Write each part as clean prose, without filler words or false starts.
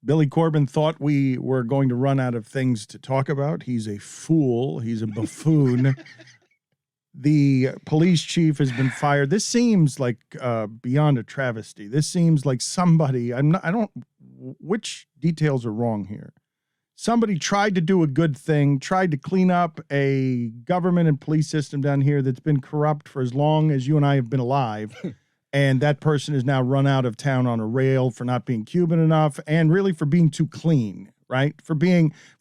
Billy Corbin thought we were going to run out of things to talk about. He's a fool. He's a buffoon. The police chief has been fired. This seems like beyond a travesty. This seems like somebody, which details are wrong here? Somebody tried to do a good thing, tried to clean up a government and police system down here that's been corrupt for as long as you and I have been alive. And that person is now run out of town on a rail for not being Cuban enough and really for being too clean, right? For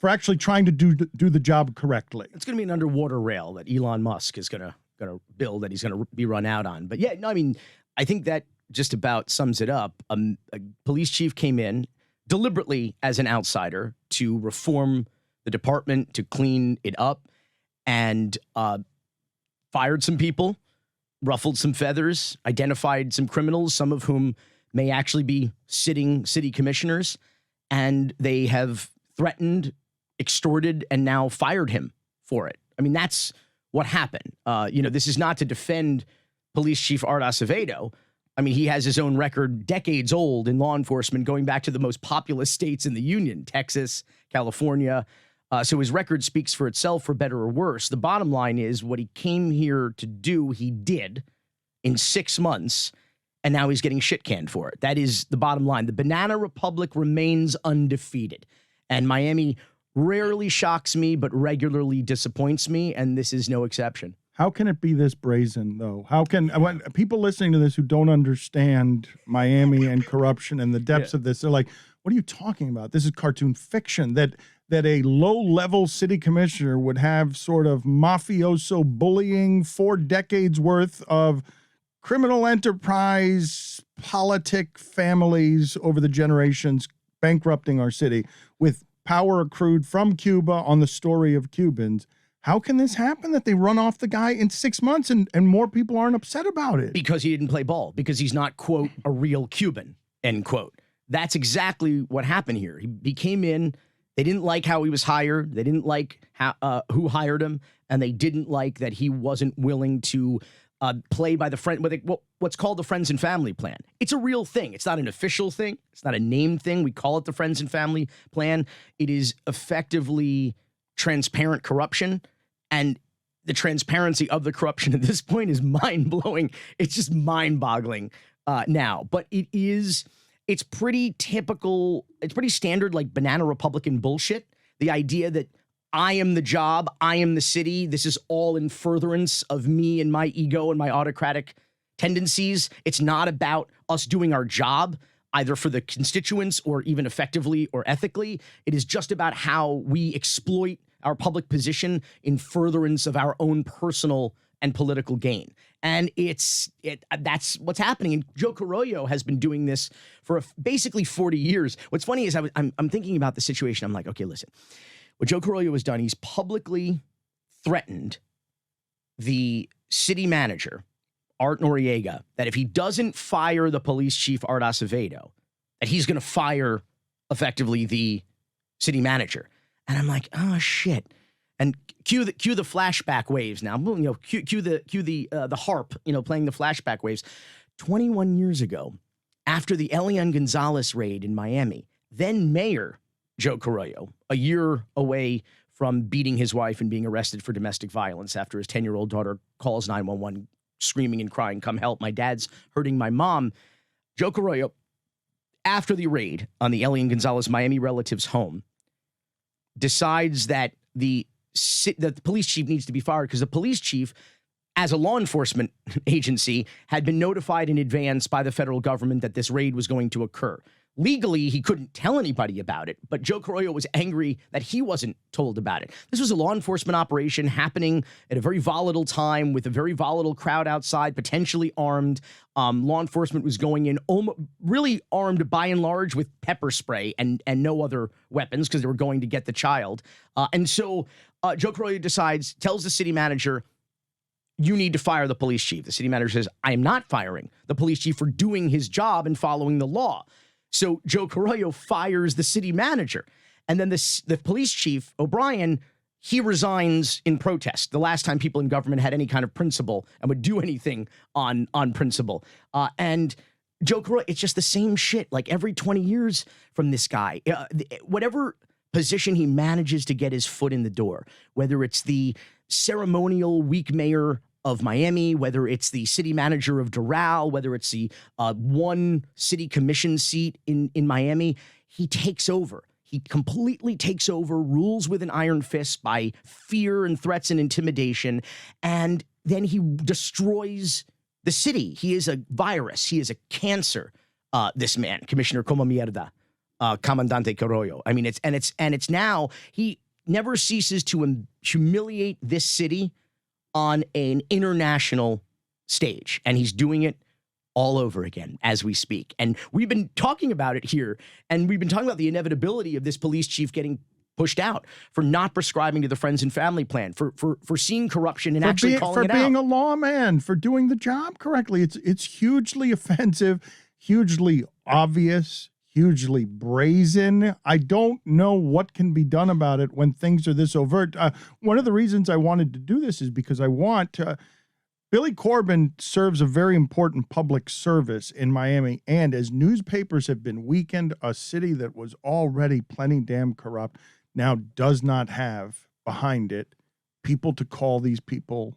actually trying to do the job correctly. It's going to be an underwater rail that Elon Musk is going to build that he's going to be run out on. But yeah, no, I mean, I think that just about sums it up. A police chief came in deliberately as an outsider to reform the department, to clean it up, and fired some people, ruffled some feathers, identified some criminals, some of whom may actually be sitting city commissioners, and they have threatened, extorted, and now fired him for it. I mean, that's what happened. This is not to defend Police Chief Art Acevedo. I mean, he has his own record, decades old in law enforcement, going back to the most populous states in the union, Texas, California. So his record speaks for itself, for better or worse. The bottom line is what he came here to do, he did in 6 months, and now he's getting shit canned for it. That is the bottom line. The Banana Republic remains undefeated, and Miami rarely shocks me, but regularly disappoints me, and this is no exception. How can it be this brazen, though? How can people listening to this who don't understand Miami and corruption and the depths of this, they're like, what are you talking about? This is cartoon fiction, that a low-level city commissioner would have sort of mafioso bullying 4 decades worth of criminal enterprise, politic families over the generations bankrupting our city with power accrued from Cuba on the story of Cubans. How can this happen that they run off the guy in 6 months and more people aren't upset about it? Because he didn't play ball, because he's not, quote, a real Cuban, end quote. That's exactly what happened here. He came in, they didn't like how he was hired, they didn't like how, who hired him, and they didn't like that he wasn't willing to play by the what's called the Friends and Family Plan. It's a real thing. It's not an official thing. It's not a named thing. We call it the Friends and Family Plan. It is effectively transparent corruption. And the transparency of the corruption at this point is mind-blowing. It's just mind-boggling now. But it's pretty typical, it's pretty standard, like banana Republican bullshit. The idea that I am the job, I am the city, this is all in furtherance of me and my ego and my autocratic tendencies. It's not about us doing our job, either for the constituents or even effectively or ethically. It is just about how we exploit our public position in furtherance of our own personal and political gain. And that's what's happening. And Joe Carollo has been doing this for basically 40 years. What's funny is I'm thinking about the situation. I'm like, okay, listen, what Joe Carollo has done, he's publicly threatened the city manager, Art Noriega, that if he doesn't fire the police chief, Art Acevedo, that he's going to fire effectively the city manager. And I'm like, oh shit! And cue the flashback waves now. Cue the harp. Playing the flashback waves. 21 years ago, after the Elian Gonzalez raid in Miami, then Mayor Joe Carollo, a year away from beating his wife and being arrested for domestic violence after his 10-year-old daughter calls 911, screaming and crying, "Come help! My dad's hurting my mom." Joe Carollo, after the raid on the Elian Gonzalez Miami relative's home, decides that the police chief needs to be fired because the police chief, as a law enforcement agency, had been notified in advance by the federal government that this raid was going to occur. Legally, he couldn't tell anybody about it, but Joe Carollo was angry that he wasn't told about it. This was a law enforcement operation happening at a very volatile time with a very volatile crowd outside, potentially armed. Law enforcement was going in really armed by and large with pepper spray and no other weapons because they were going to get the child. And so Joe Carollo tells the city manager, you need to fire the police chief. The city manager says, I am not firing the police chief for doing his job and following the law. So Joe Carollo fires the city manager. And then the police chief, O'Brien, he resigns in protest. The last time people in government had any kind of principle and would do anything on principle. And Joe Carollo, it's just the same shit. Like every 20 years from this guy, whatever position he manages to get his foot in the door, whether it's the ceremonial weak mayor of Miami, whether it's the city manager of Doral, whether it's the one city commission seat in Miami, he takes over. He completely takes over, rules with an iron fist by fear and threats and intimidation, and then he destroys the city. He is a virus. He is a cancer. This man, Commissioner Como Mierda, Comandante Carollo. I mean, it's now he never ceases to humiliate this city on an international stage, and he's doing it all over again as we speak. And we've been talking about it here, and we've been talking about the inevitability of this police chief getting pushed out for not prescribing to the friends and family plan, for seeing corruption and actually calling it out. For being a lawman, for doing the job correctly. It's hugely offensive, hugely obvious, hugely brazen. I don't know what can be done about it when things are this overt. One of the reasons I wanted to do this is because I want Billy Corben serves a very important public service in Miami, and as newspapers have been weakened, a city that was already plenty damn corrupt now does not have behind it people to call these people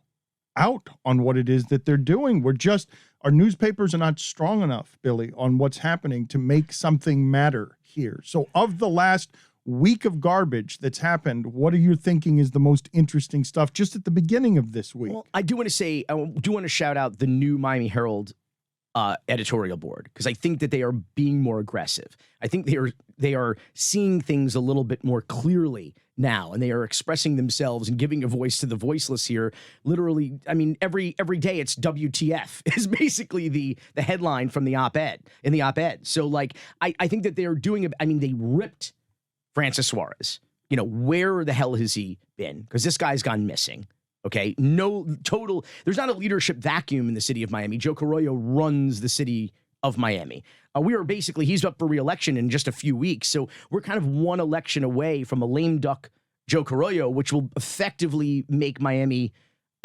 out on what it is that they're doing. Our newspapers are not strong enough, Billy, on what's happening to make something matter here. So of the last week of garbage that's happened, what are you thinking is the most interesting stuff just at the beginning of this week? Well, I do want to shout out the new Miami Herald editorial board, because I think that they are being more aggressive. I think they are seeing things a little bit more clearly now, and they are expressing themselves and giving a voice to the voiceless here. Literally, I mean, every day it's WTF is basically the headline from the op-ed, in the op-ed. So like, I think that they are doing it. I mean, they ripped Francis Suarez. You know, where the hell has he been? Because this guy's gone missing. Okay, there's not a leadership vacuum in the city of Miami. Joe Carollo runs the city of Miami. He's up for re-election in just a few weeks. So we're kind of one election away from a lame duck Joe Carollo, which will effectively make Miami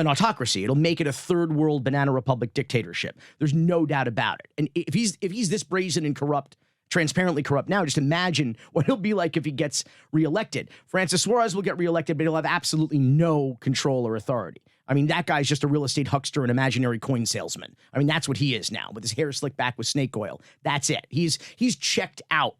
an autocracy. It'll make it a third world banana republic dictatorship. There's no doubt about it. And if he's this brazen and corrupt, transparently corrupt now, just imagine what he'll be like if he gets reelected. Francis Suarez will get reelected, but he'll have absolutely no control or authority. I mean, that guy's just a real estate huckster and imaginary coin salesman. I mean, that's what he is now, with his hair slicked back with snake oil. That's it. He's checked out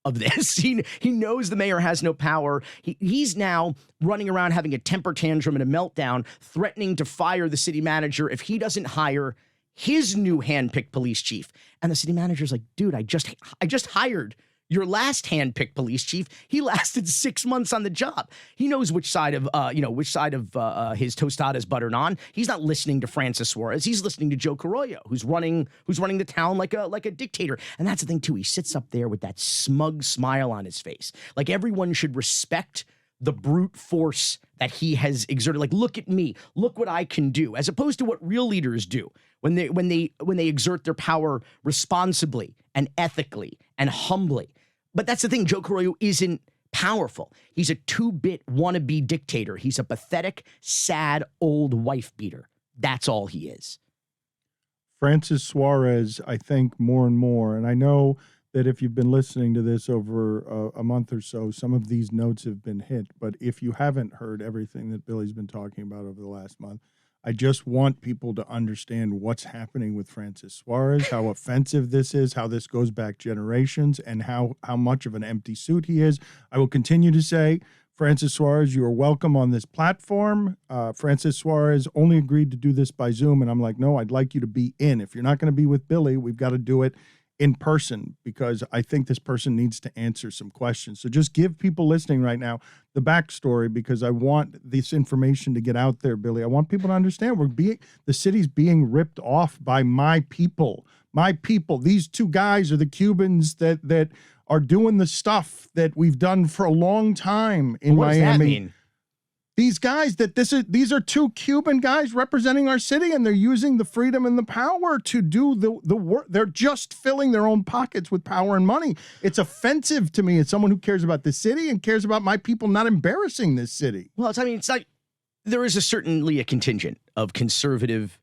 of this. He knows the mayor has no power. He's now running around having a temper tantrum and a meltdown, threatening to fire the city manager if he doesn't hire his new handpicked police chief. And the city manager's like, dude, I just hired your last handpicked police chief. He lasted 6 months on the job. He knows which side of his tostadas buttered on. He's not listening to Francis Suarez. He's listening to Joe Carollo, who's running the town like a dictator. And that's the thing too. He sits up there with that smug smile on his face. Like everyone should respect the brute force that he has exerted. Like, look at me, look what I can do, as opposed to what real leaders do when they exert their power responsibly and ethically and humbly. But that's the thing, Joe Carollo isn't powerful. He's a two-bit wannabe dictator. He's a pathetic, sad, old wife beater. That's all he is. Francis Suarez, I think more and more, and I know that if you've been listening to this over a month or so, some of these notes have been hit. But if you haven't heard everything that Billy's been talking about over the last month, I just want people to understand what's happening with Francis Suarez, how offensive this is, how this goes back generations, and how much of an empty suit he is. I will continue to say, Francis Suarez, you are welcome on this platform. Francis Suarez only agreed to do this by Zoom, and I'm like, no, I'd like you to be in. If you're not going to be with Billy, we've got to do it in person, because I think this person needs to answer some questions. So just give people listening right now the backstory, because I want this information to get out there, Billy. I want people to understand the city's being ripped off by my people. My people. These two guys are the Cubans that are doing the stuff that we've done for a long time in Miami. What does that mean? These guys these are two Cuban guys representing our city, and they're using the freedom and the power to do the work. They're just filling their own pockets with power and money. It's offensive to me as someone who cares about the city and cares about my people not embarrassing this city. Well, it's like there is certainly a contingent of conservative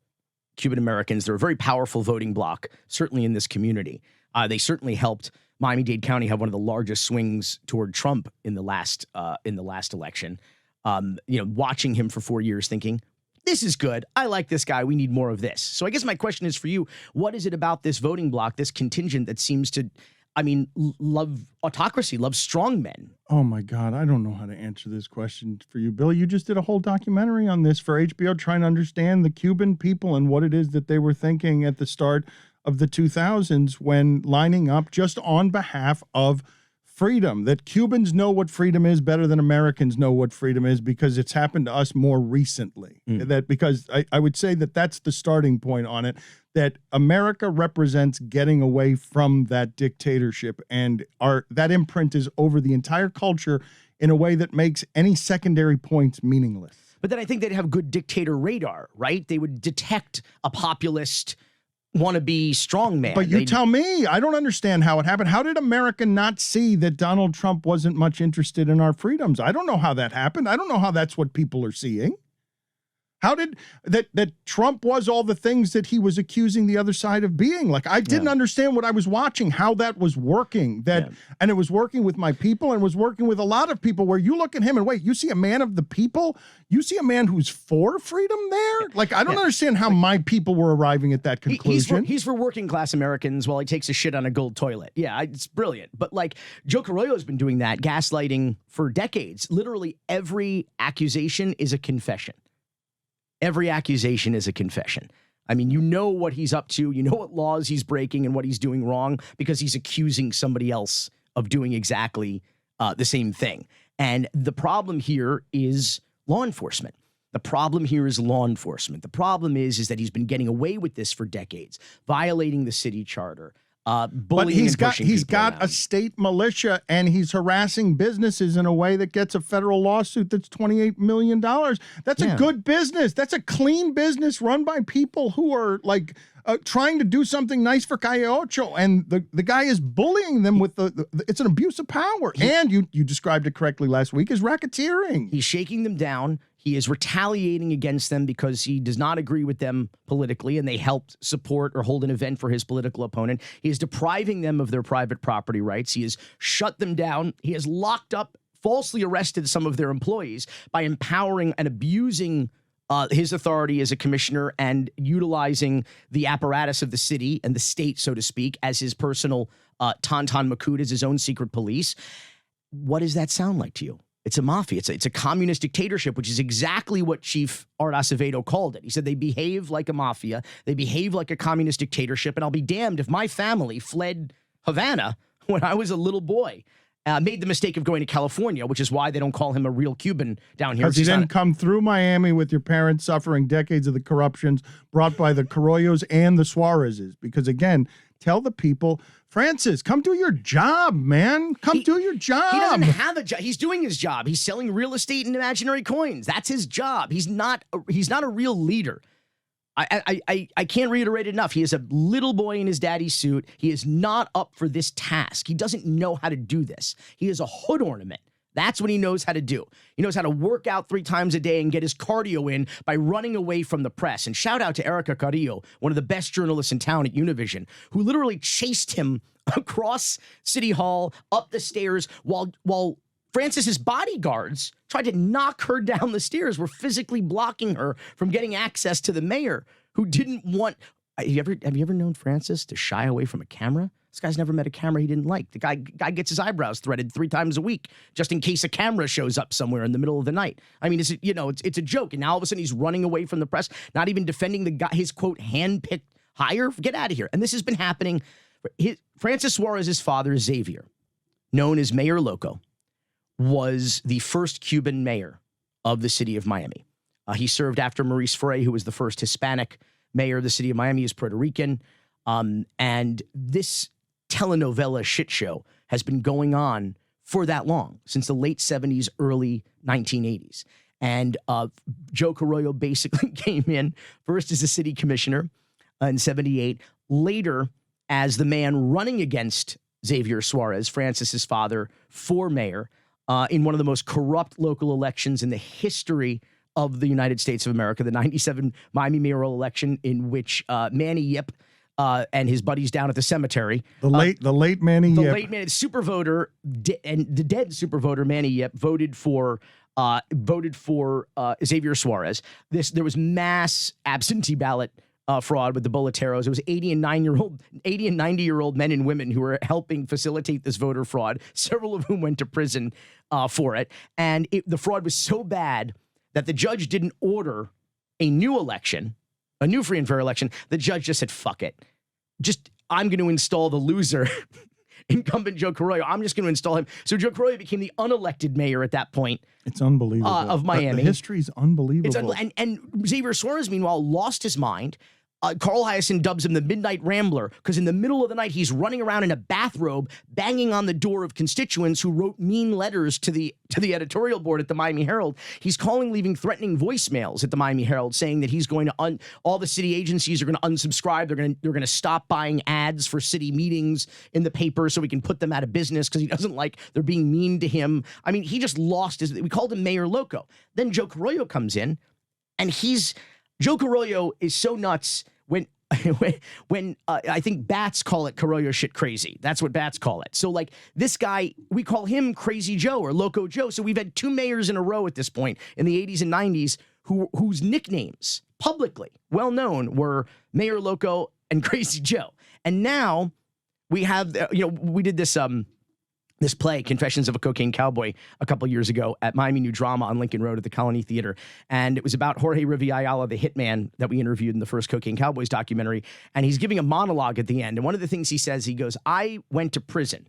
Cuban Americans. They're a very powerful voting bloc, certainly in this community. They certainly helped Miami-Dade County have one of the largest swings toward Trump in the last election. Watching him for 4 years, thinking, this is good. I like this guy. We need more of this. So I guess my question is for you, what is it about this voting bloc, this contingent that seems to, love autocracy, love strong men? Oh my God, I don't know how to answer this question for you, Billy. You just did a whole documentary on this for HBO, trying to understand the Cuban people and what it is that they were thinking at the start of the 2000s when lining up just on behalf of freedom, that Cubans know what freedom is better than Americans know what freedom is because it's happened to us more recently. That because I would say that that's the starting point on it, that America represents getting away from that dictatorship, and that imprint is over the entire culture in a way that makes any secondary points meaningless. But then I think they'd have good dictator radar, right? They would detect a populist wannabe strongman. But you tell me, I don't understand how it happened. How did America not see that Donald Trump wasn't much interested in our freedoms? I don't know how that happened. I don't know how that's what people are seeing. How did that Trump was all the things that he was accusing the other side of being? Like, I didn't understand what I was watching, how that was working. And it was working with my people and was working with a lot of people where you look at him and wait, you see a man of the people? You see a man who's for freedom there? Like, I don't understand how my people were arriving at that conclusion. He's for working class Americans while he takes a shit on a gold toilet. Yeah, it's brilliant. But like, Joe Carollo's been doing that, gaslighting for decades. Literally every accusation is a confession. Every accusation is a confession. I mean, you know what he's up to, you know what laws he's breaking and what he's doing wrong because he's accusing somebody else of doing exactly the same thing. And the problem here is law enforcement. The problem here is law enforcement. The problem is that he's been getting away with this for decades, violating the city charter, bullying but he's got around. A state militia, and he's harassing businesses in a way that gets a federal lawsuit that's $28 million. That's a good business. That's a clean business run by people who are like trying to do something nice for Calle Ocho, and the guy is bullying them with it's an abuse of power. And you described it correctly last week as racketeering. He's shaking them down. He is retaliating against them because he does not agree with them politically, and they helped support or hold an event for his political opponent. He is depriving them of their private property rights. He has shut them down. He has locked up, falsely arrested some of their employees by empowering and abusing his authority as a commissioner and utilizing the apparatus of the city and the state, so to speak, as his personal Tauntaun Macoute, as his own secret police. What does that sound like to you? It's a mafia. It's a communist dictatorship, which is exactly what Chief Art Acevedo called it. He said they behave like a mafia. They behave like a communist dictatorship. And I'll be damned if my family fled Havana when I was a little boy. Made the mistake of going to California, which is why they don't call him a real Cuban down here. Because he didn't come through Miami with your parents suffering decades of the corruptions brought by the Carollos and the Suarezes. Because, again, tell the people, Francis, come do your job, man. Come do your job. He doesn't have a job. He's doing his job. He's selling real estate and imaginary coins. That's his job. He's not a real leader. I can't reiterate it enough. He is a little boy in his daddy's suit. He is not up for this task. He doesn't know how to do this. He is a hood ornament. That's what he knows how to do. He knows how to work out 3 times a day and get his cardio in by running away from the press. And shout out to Erica Carrillo, one of the best journalists in town at Univision, who literally chased him across City Hall, up the stairs, while Francis's bodyguards tried to knock her down the stairs, were physically blocking her from getting access to the mayor, who didn't want... Have you ever known Francis to shy away from a camera? This guy's never met a camera he didn't like. The guy gets his eyebrows threaded 3 times a week just in case a camera shows up somewhere in the middle of the night. I mean, it's a joke. And now all of a sudden he's running away from the press, not even defending the guy, his quote, handpicked hire. Get out of here. And this has been happening. Francis Suarez's father, Xavier, known as Mayor Loco, was the first Cuban mayor of the city of Miami. He served after Maurice Frey, who was the first Hispanic mayor of the city of Miami. Is Puerto Rican. And this telenovela shit show has been going on for that long, since the late 70s, early 1980s. And Joe Carollo basically came in first as a city commissioner in 78, later as the man running against Xavier Suarez, Francis's father, for mayor in one of the most corrupt local elections in the history of the United States of America, the 97 Miami mayoral election in which Manny Yip and his buddies down at the cemetery. The late Manny Yip. The late Manny, super voter, and the dead super voter Manny Yip voted for Xavier Suarez. There was mass absentee ballot fraud with the boleteros. It was 80 and 90-year-old men and women who were helping facilitate this voter fraud, several of whom went to prison for it. And the fraud was so bad that the judge didn't order a new election, a new free and fair election. The judge just said, fuck it. I'm going to install the loser, incumbent Joe Carollo. I'm just going to install him. So Joe Carollo became the unelected mayor at that point. It's unbelievable. Of Miami. The history's unbelievable. And Xavier Suarez, meanwhile, lost his mind. Carl Hiaasen dubs him the Midnight Rambler because in the middle of the night, he's running around in a bathrobe, banging on the door of constituents who wrote mean letters to the editorial board at the Miami Herald. He's leaving threatening voicemails at the Miami Herald, saying that he's going to all the city agencies are going to unsubscribe. They're going to stop buying ads for city meetings in the paper so we can put them out of business because he doesn't like they're being mean to him. I mean, he just lost his. We called him Mayor Loco. Then Joe Carollo comes in, and Joe Carollo is so nuts. When I think bats call it Carollo shit crazy. That's what bats call it. So like this guy, we call him Crazy Joe or Loco Joe. So we've had two mayors in a row at this point in the 80s and 90s whose nicknames publicly well known were Mayor Loco and Crazy Joe. And now we have, we did this play, Confessions of a Cocaine Cowboy, a couple years ago at Miami New Drama on Lincoln Road at the Colony Theater. And it was about Jorge Riviala, the hitman that we interviewed in the first Cocaine Cowboys documentary. And he's giving a monologue at the end. And one of the things he says, he goes, I went to prison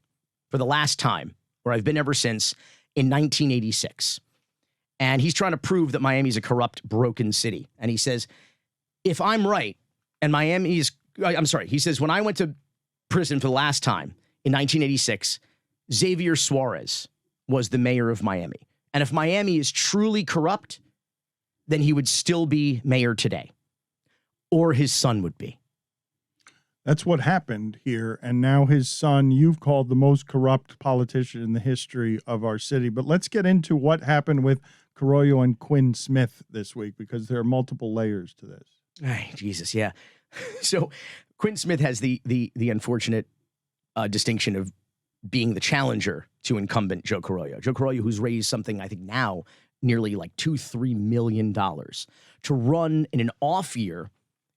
for the last time, where I've been ever since, in 1986. And he's trying to prove that Miami's a corrupt, broken city. And he says, if I'm right, and Miami is, he says, when I went to prison for the last time in 1986, Xavier Suarez was the mayor of Miami. And if Miami is truly corrupt, then he would still be mayor today. Or his son would be. That's what happened here. And now his son, you've called the most corrupt politician in the history of our city. But let's get into what happened with Carollo and Quinn Smith this week, because there are multiple layers to this. Ay, Jesus, yeah. So Quinn Smith has the unfortunate distinction of being the challenger to incumbent Joe Carollo. Joe Carollo, who's raised something, I think now, nearly like $2-3 million to run in an off year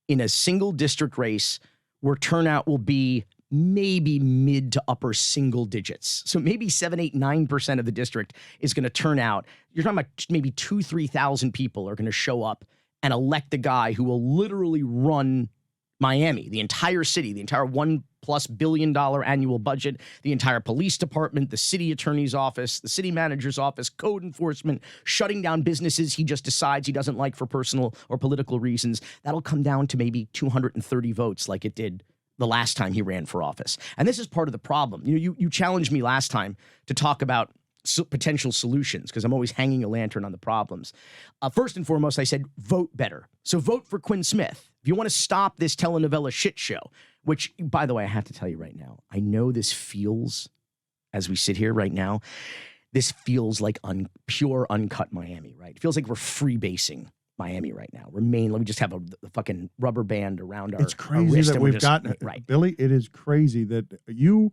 in a single district race where turnout will be maybe mid to upper single digits. So maybe 7, 8, 9% of the district is going to turn out. You're talking about maybe 2,000-3,000 people are going to show up and elect the guy who will literally run Miami, the entire city, the entire $1+ billion annual budget, the entire police department, the city attorney's office, the city manager's office, code enforcement, shutting down businesses he just decides he doesn't like for personal or political reasons. That'll come down to maybe 230 votes like it did the last time he ran for office. And this is part of the problem. You challenged me last time to talk about potential solutions because I'm always hanging a lantern on the problems. First and foremost, I said, vote better. So vote for Quinn Smith. If you want to stop this telenovela shit show, which, by the way, I have to tell you right now, I know this feels, as we sit here right now, this feels like pure uncut Miami, right? It feels like we're freebasing Miami right now. We just have a fucking rubber band around our wrist. It's crazy that we've gotten, right. Billy, it is crazy that you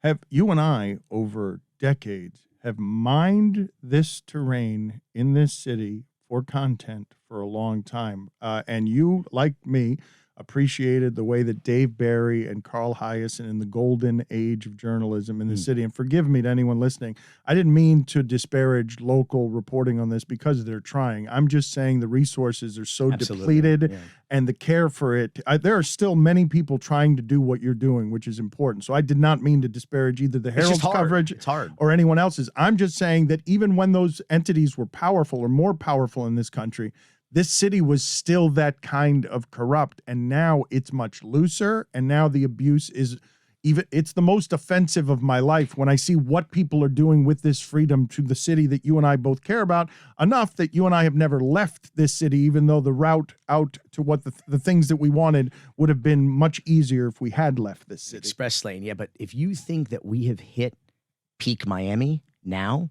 and I over decades have mined this terrain in this city for content for a long time. And you, like me, appreciated the way that Dave Barry and Carl Hiaasen in the golden age of journalism in the city. And forgive me to anyone listening, I didn't mean to disparage local reporting on this because they're trying. I'm just saying the resources are so depleted and the care for it. There are still many people trying to do what you're doing, which is important. So I did not mean to disparage either the Herald's coverage or anyone else's. I'm just saying that even when those entities were powerful or more powerful in this country, this city was still that kind of corrupt, and now it's much looser, and now the abuse is it's the most offensive of my life when I see what people are doing with this freedom to the city that you and I both care about, enough that you and I have never left this city, even though the route out to what the things that we wanted would have been much easier if we had left this city. Express lane, yeah, but if you think that we have hit peak Miami now,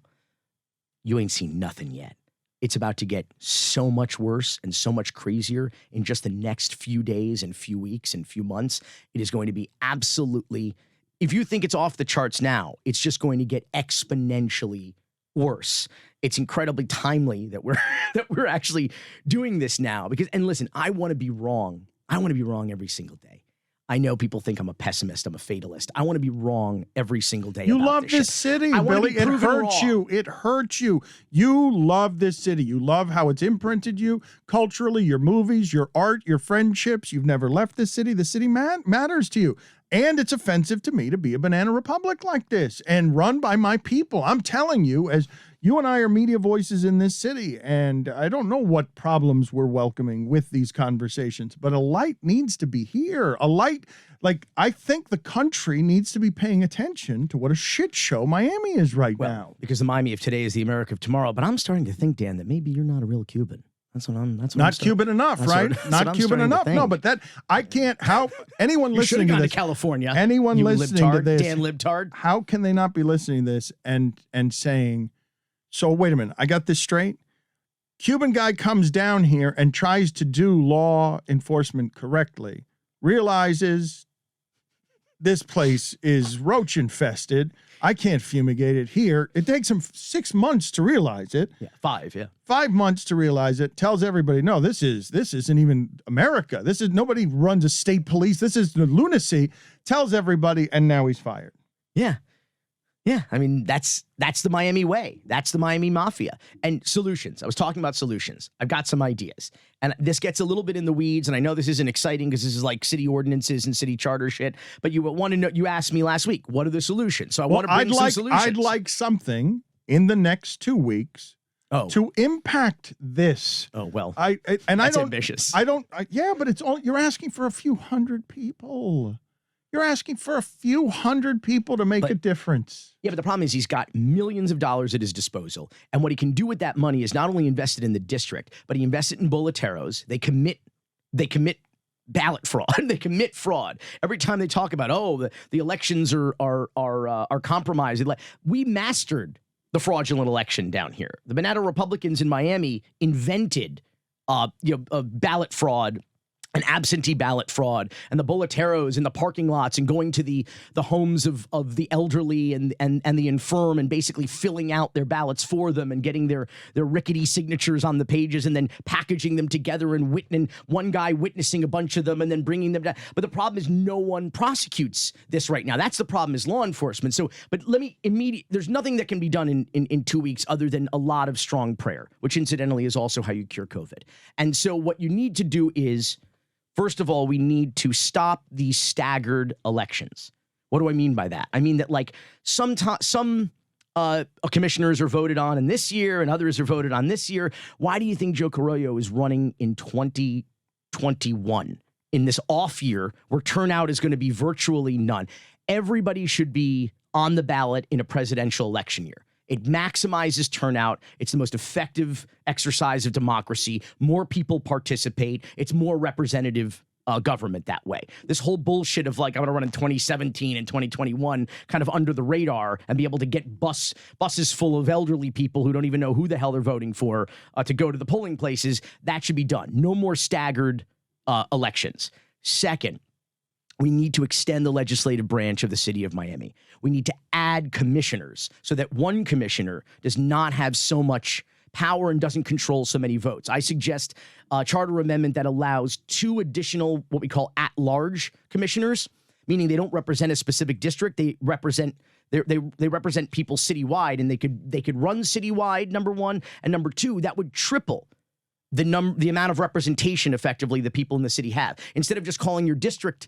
you ain't seen nothing yet. it's about to get so much worse and so much crazier in just the next few days and few weeks and few months. It is going to be absolutely, if you think it's off the charts now, it's just going to get exponentially worse. It's incredibly timely that we're actually doing this now because, and listen, I want to be wrong. I want to be wrong every single day. I know people think I'm a pessimist. I'm a fatalist. I want to be wrong every single day. You about love this shit. city, I wanna Billy. be It proven hurts wrong. you. It hurts you. You love this city. You love how it's imprinted you culturally, your movies, your art, your friendships. You've never left this city. The city matters to you. And it's offensive to me to be a banana republic like this and run by my people. I'm telling you, as you and I are media voices in this city, and I don't know what problems we're welcoming with these conversations, but a light needs to be here. A light, like, I think the country needs to be paying attention to what a shit show Miami is right now. Because the Miami of today is the America of tomorrow. But I'm starting to think, Dan, that maybe you're not a real Cuban. That's what I'm. Not Cuban enough, right? Not Cuban enough. No, but that I can't. How anyone listening to this, California, anyone listening to this, Dan Libtard, how can they not be listening to this and saying, so wait a minute, I got this straight? Cuban guy comes down here and tries to do law enforcement correctly, realizes this place is roach infested. I can't fumigate it here. It takes him 6 months to realize it. Yeah, 5, yeah. 5 months to realize it. Tells everybody, no, this isn't even America. This is, nobody runs a state police. This is the lunacy. Tells everybody, and now he's fired. Yeah. Yeah, I mean, that's the Miami way. That's the Miami mafia. And solutions. I was talking about solutions. I've got some ideas. And this gets a little bit in the weeds, and I know this isn't exciting because this is like city ordinances and city charter shit, but you want to know, you asked me last week, what are the solutions? So I want to bring some solutions. I'd like something in the next 2 weeks to impact this. Oh, well. That's ambitious. Yeah, but it's all, you're asking for a few hundred people. You're asking for a few hundred people to make a difference. Yeah, but the problem is he's got millions of dollars at his disposal. And what he can do with that money is not only invest it in the district, but he invests it in boleteros. They commit ballot fraud. They commit fraud. Every time they talk about, the elections are compromised. We mastered the fraudulent election down here. The Banana Republicans in Miami invented ballot fraud, an absentee ballot fraud, and the boleteros in the parking lots, and going to the homes of the elderly and the infirm, and basically filling out their ballots for them and getting their rickety signatures on the pages, and then packaging them together and one guy witnessing a bunch of them and then bringing them down. But the problem is no one prosecutes this right now. That's the problem, is law enforcement. So, but there's nothing that can be done in 2 weeks other than a lot of strong prayer, which incidentally is also how you cure COVID. And so what you need to do is, first of all, we need to stop these staggered elections. What do I mean by that? I mean that, like, some commissioners are voted on in this year and others are voted on this year. Why do you think Joe Carollo is running in 2021, in this off year where turnout is going to be virtually none? Everybody should be on the ballot in a presidential election year. It maximizes turnout. It's the most effective exercise of democracy. More people participate. It's more representative government that way. This whole bullshit of, like, I'm going to run in 2017 and 2021 kind of under the radar and be able to get buses full of elderly people who don't even know who the hell they're voting for to go to the polling places. That should be done. No more staggered elections. Second, we need to extend the legislative branch of the city of Miami. We need to add commissioners so that one commissioner does not have so much power and doesn't control so many votes. I suggest a charter amendment that allows 2 additional what we call at-large commissioners, meaning they don't represent a specific district. They represent people citywide, and they could run citywide, number one, and number two, that would triple the amount of representation effectively the people in the city have. Instead of just calling your district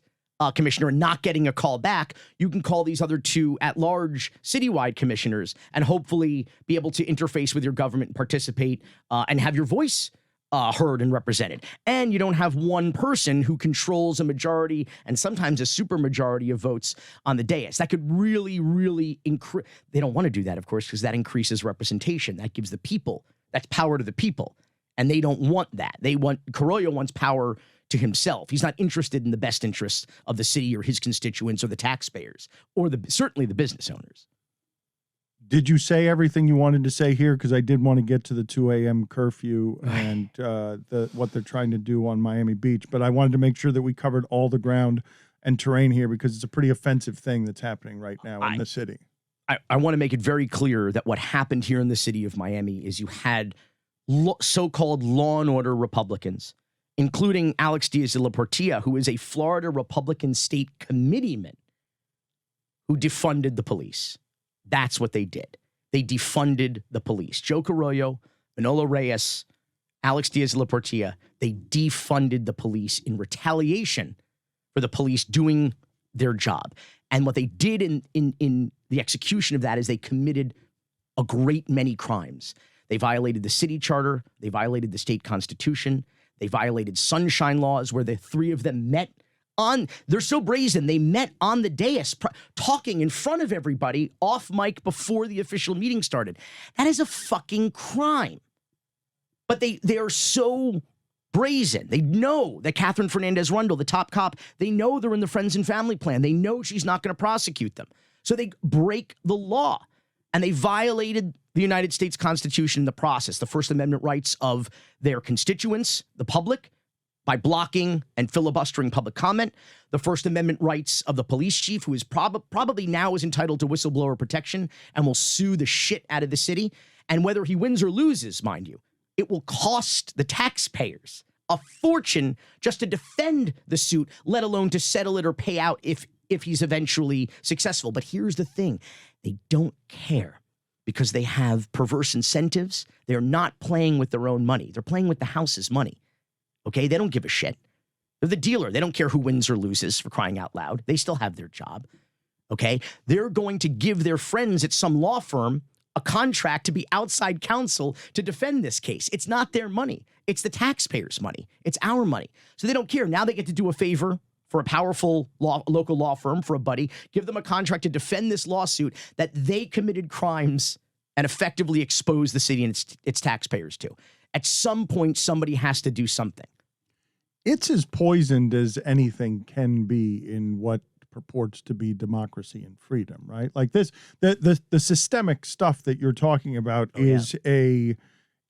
commissioner and not getting a call back, you can call these other 2 at-large citywide commissioners and hopefully be able to interface with your government and participate and have your voice heard and represented. And you don't have one person who controls a majority and sometimes a supermajority of votes on the dais. That could really, really increase. They don't want to do that, of course, because that increases representation. That gives the people, that's power to the people. And they don't want that. Carollo wants power to himself. He's not interested in the best interests of the city or his constituents or the taxpayers or certainly the business owners. Did you say everything you wanted to say here? Because I did want to get to the 2 a.m. curfew and what they're trying to do on Miami Beach, but I wanted to make sure that we covered all the ground and terrain here because it's a pretty offensive thing that's happening right now in the city. I want to make it very clear that what happened here in the city of Miami is you had so-called law and order Republicans, including Alex Diaz de la Portilla, who is a Florida Republican state committeeman, who defunded the police. That's what they did. They defunded the police. Joe Carollo, Manolo Reyes, Alex Diaz de la Portilla, they defunded the police in retaliation for the police doing their job. And what they did in the execution of that is they committed a great many crimes. They violated the city charter. They violated the state constitution. They violated sunshine laws where the three of them met they're so brazen, they met on the dais talking in front of everybody off mic before the official meeting started. That is a fucking crime. But they are so brazen. They know that Catherine Fernandez Rundle, the top cop, they know they're in the friends and family plan. They know she's not going to prosecute them. So they break the law and they violated the United States Constitution in the process, the First Amendment rights of their constituents, the public, by blocking and filibustering public comment, the First Amendment rights of the police chief, who is probably now is entitled to whistleblower protection and will sue the shit out of the city. And whether he wins or loses, mind you, it will cost the taxpayers a fortune just to defend the suit, let alone to settle it or pay out if he's eventually successful. But here's the thing. They don't care because they have perverse incentives. They're not playing with their own money. They're playing with the house's money. Okay, they don't give a shit. They're the dealer. They don't care who wins or loses, for crying out loud. They still have their job. Okay, they're going to give their friends at some law firm a contract to be outside counsel to defend this case. It's not their money. It's the taxpayers' money. It's our money. So they don't care. Now they get to do a favor for a powerful local law firm, for a buddy, give them a contract to defend this lawsuit that they committed crimes and effectively expose the city and its taxpayers to. At some point, somebody has to do something. It's as poisoned as anything can be in what purports to be democracy and freedom, right? Like this, the systemic stuff that you're talking about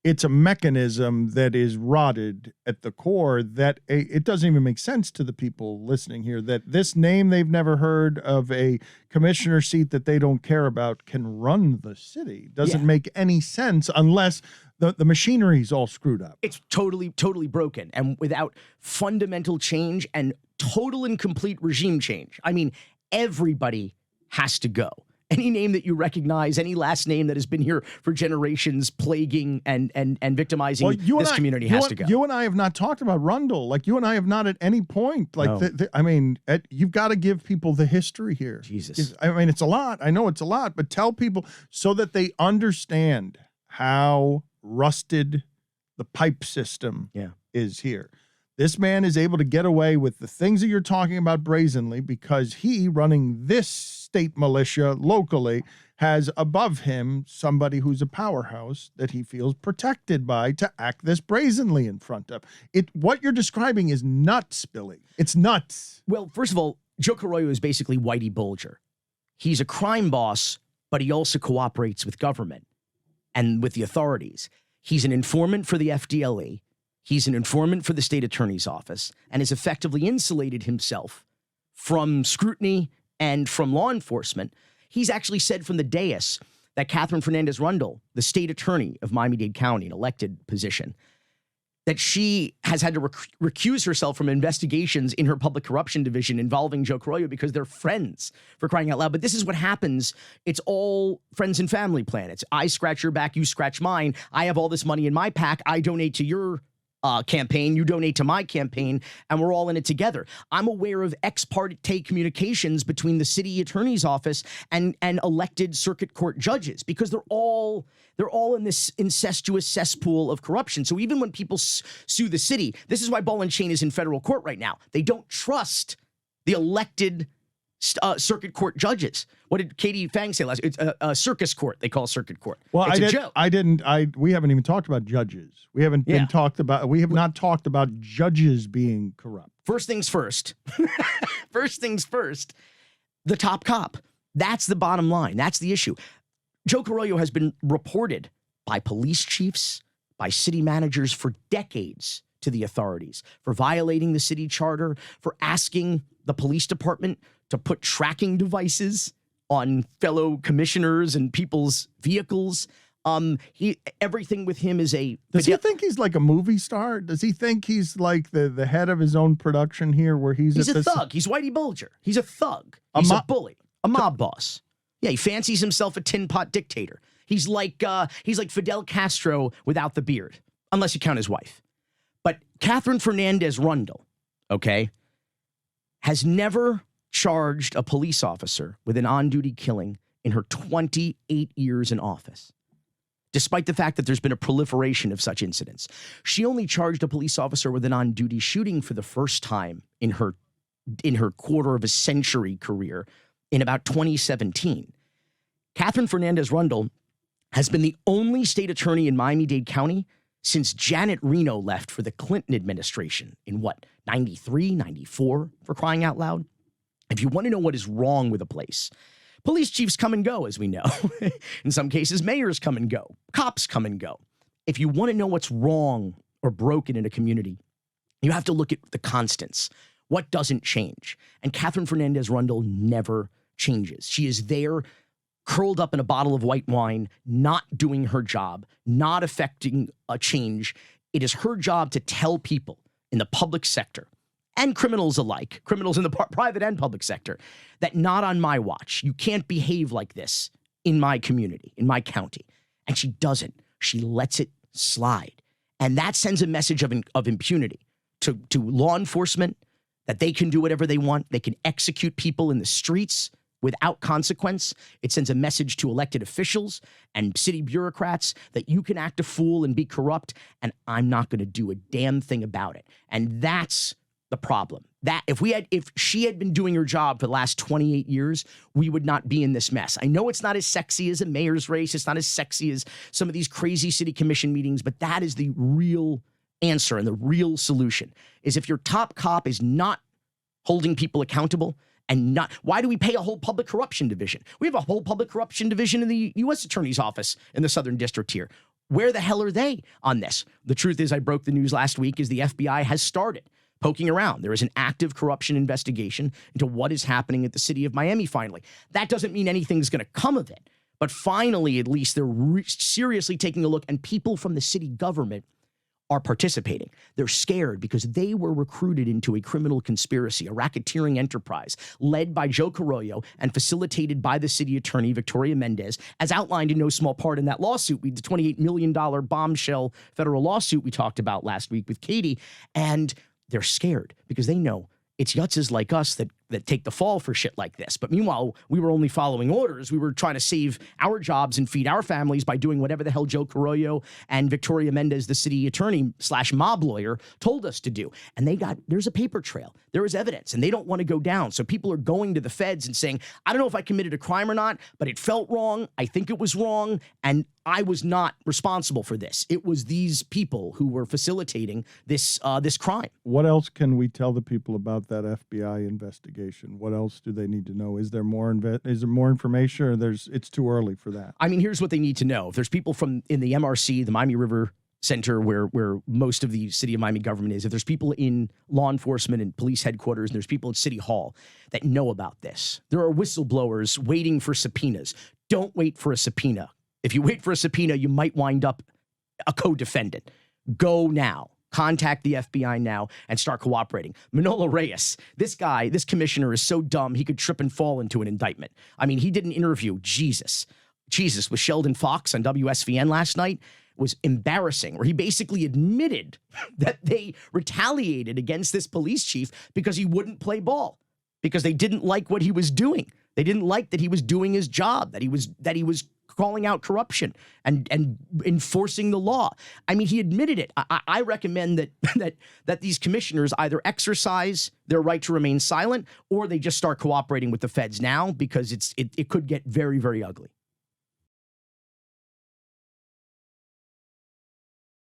it's a mechanism that is rotted at the core that it doesn't even make sense to the people listening here that this name they've never heard of a commissioner seat that they don't care about can run the city. Doesn't make any sense unless the machinery's all screwed up. It's totally broken. And without fundamental change and total and complete regime change, I mean, everybody has to go. Any name that you recognize, any last name that has been here for generations, plaguing and victimizing this community has to go. You and I have not talked about Rundle. Like, you and I have not at any point. Like, you've got to give people the history here. Jesus. I mean, it's a lot. I know it's a lot, but tell people so that they understand how rusted the pipe system is here. This man is able to get away with the things that you're talking about brazenly because he, running this state militia locally, has above him somebody who's a powerhouse that he feels protected by to act this brazenly in front of. What you're describing is nuts, Billy. It's nuts. Well, first of all, Joe Carollo is basically Whitey Bulger. He's a crime boss, but he also cooperates with government and with the authorities. He's an informant for the FDLE. He's an informant for the state attorney's office and has effectively insulated himself from scrutiny and from law enforcement. He's actually said from the dais that Catherine Fernandez Rundle, the state attorney of Miami-Dade County, an elected position, that she has had to recuse herself from investigations in her public corruption division involving Joe Carollo because they're friends, for crying out loud. But this is what happens. It's all friends and family plan. It's I scratch your back, you scratch mine. I have all this money in my pack. I donate to your campaign, you donate to my campaign, and we're all in it together. I'm aware of ex parte communications between the city attorney's office and elected circuit court judges because they're all in this incestuous cesspool of corruption. So even when people sue the city, this is why Ball and Chain is in federal court right now. They don't trust the elected circuit court judges. What did Katie Fang say last? It's a circus court. They call circuit court. Well, it's a joke. We haven't even talked about judges. We have not talked about judges being corrupt. First things first. First things first. The top cop. That's the bottom line. That's the issue. Joe Carollo has been reported by police chiefs, by city managers for decades to the authorities for violating the city charter, for asking the police department to put tracking devices on fellow commissioners and people's vehicles. Everything with him is a... Does he think he's like a movie star? Does he think he's like the head of his own production here where he's a thug. He's Whitey Bulger. He's a thug. He's a bully. A mob boss. Yeah, he fancies himself a tin pot dictator. He's like Fidel Castro without the beard, unless you count his wife. But Catherine Fernandez Rundle, okay, has never charged a police officer with an on-duty killing in her 28 years in office, despite the fact that there's been a proliferation of such incidents. She only charged a police officer with an on-duty shooting for the first time in her quarter of a century career in about 2017. Catherine Fernandez Rundle has been the only state attorney in Miami-Dade County since Janet Reno left for the Clinton administration in 93, 94, for crying out loud. If you want to know what is wrong with a place, police chiefs come and go, as we know. In some cases, mayors come and go. Cops come and go. If you want to know what's wrong or broken in a community, you have to look at the constants. What doesn't change? And Catherine Fernandez Rundle never changes. She is there, curled up in a bottle of white wine, not doing her job, not affecting a change. It is her job to tell people in the public sector and criminals alike, criminals in the private and public sector, that not on my watch. You can't behave like this in my community, in my county. And she doesn't. She lets it slide. And that sends a message of impunity to law enforcement, that they can do whatever they want. They can execute people in the streets without consequence. It sends a message to elected officials and city bureaucrats that you can act a fool and be corrupt, and I'm not going to do a damn thing about it. And that's the problem. That if she had been doing her job for the last 28 years, we would not be in this mess. I know it's not as sexy as a mayor's race. It's not as sexy as some of these crazy city commission meetings, but that is the real answer and the real solution is if your top cop is not holding people accountable and not, why do we pay a whole public corruption division? We have a whole public corruption division in the U.S. Attorney's Office in the Southern District here. Where the hell are they on this? The truth is, I broke the news last week, is the FBI has started poking around. There is an active corruption investigation into what is happening at the city of Miami finally. That doesn't mean anything's going to come of it, but finally, at least, they're seriously taking a look, and people from the city government are participating. They're scared because they were recruited into a criminal conspiracy, a racketeering enterprise led by Joe Carollo and facilitated by the city attorney, Victoria Mendez, as outlined in no small part in that lawsuit, the $28 million bombshell federal lawsuit we talked about last week with Katie. And they're scared because they know it's yutzes like us that take the fall for shit like this. But meanwhile, we were only following orders. We were trying to save our jobs and feed our families by doing whatever the hell Joe Carollo and Victoria Mendez, the city attorney / mob lawyer, told us to do. And there's a paper trail. There is evidence, and they don't want to go down. So people are going to the feds and saying, I don't know if I committed a crime or not, but it felt wrong. I think it was wrong. And I was not responsible for this. It was these people who were facilitating this crime. What else can we tell the people about that FBI investigation? What else do they need to know? Is there more information, or it's too early for that? I mean, here's what they need to know. If there's people in the MRC, the Miami River Center, where most of the city of Miami government is, if there's people in law enforcement and police headquarters, and there's people at City Hall that know about this, there are whistleblowers waiting for subpoenas. Don't wait for a subpoena. If you wait for a subpoena, you might wind up a co-defendant. Go now. Contact the FBI now and start cooperating. Manolo Reyes, this commissioner is so dumb he could trip and fall into an indictment. I mean, he did an interview, Jesus, with Sheldon Fox on WSVN last night. It was embarrassing, where he basically admitted that they retaliated against this police chief because he wouldn't play ball, because they didn't like what he was doing. They didn't like that he was doing his job, that he was calling out corruption and enforcing the law. I mean, he admitted it. I recommend that these commissioners either exercise their right to remain silent, or they just start cooperating with the feds now, because it could get very, very ugly.